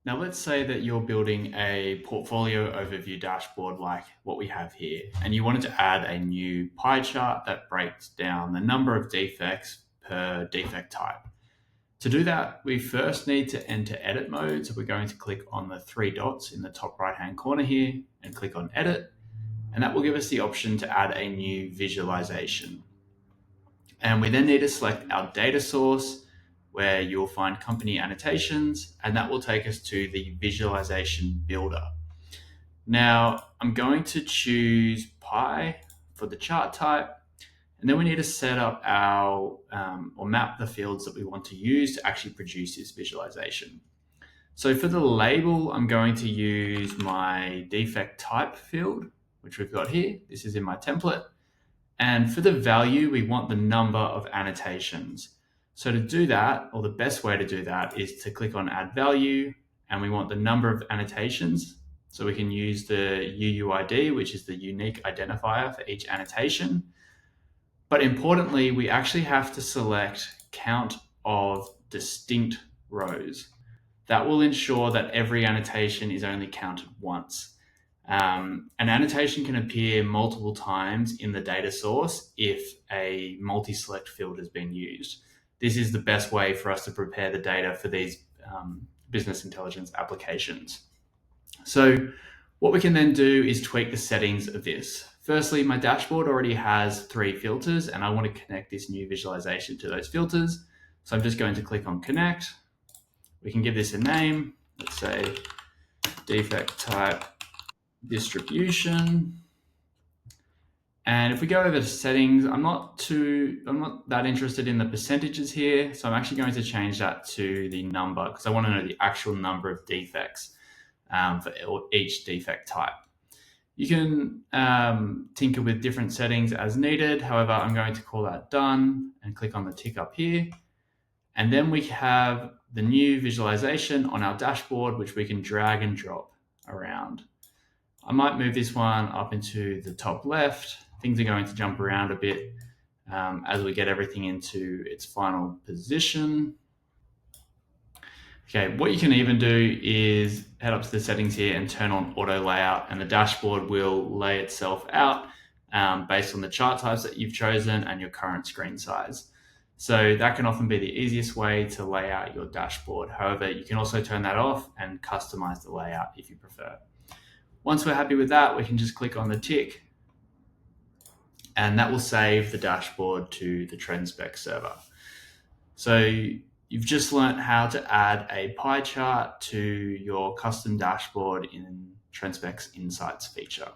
Now, let's say that you're building a portfolio overview dashboard like what we have here, and you wanted to add a new pie chart that breaks down the number of defects per defect type. To do that, we first need to enter edit mode. So we're going to click on the three dots in the top right-hand corner here and click on edit, and that will give us the option to add a new visualization. And we then need to select our data source, where you'll find company annotations, and that will take us to the visualization builder. Now, I'm going to choose pie for the chart type, and then we need to set up our, or map the fields that we want to use to actually produce this visualization. So for the label, I'm going to use my defect type field, which we've got here. This is in my template. And for the value, we want the number of annotations. So to do that, or the best way to do that, is to click on add value, and we want the number of annotations. So we can use the UUID, which is the unique identifier for each annotation. But importantly, we actually have to select count of distinct rows. That will ensure that every annotation is only counted once. An annotation can appear multiple times in the data source if a multi-select field has been used. This is the best way for us to prepare the data for these business intelligence applications. So what we can then do is tweak the settings of this. Firstly, my dashboard already has 3 filters, and I want to connect this new visualization to those filters. So I'm just going to click on connect. We can give this a name. Let's say defect type distribution. And if we go over to settings, I'm not that interested in the percentages here. So I'm actually going to change that to the number, because I want to know the actual number of defects for each defect type. You can tinker with different settings as needed. However, I'm going to call that done and click on the tick up here. And then we have the new visualization on our dashboard, which we can drag and drop around. I might move this one up into the top left. Things are going to jump around a bit as we get everything into its final position. Okay, what you can even do is head up to the settings here and turn on auto layout, and the dashboard will lay itself out based on the chart types that you've chosen and your current screen size. So that can often be the easiest way to lay out your dashboard. However, you can also turn that off and customize the layout if you prefer. Once we're happy with that, we can just click on the tick, and that will save the dashboard to the Trendspek server. So you've just learned how to add a pie chart to your custom dashboard in Trendspek's Insights feature.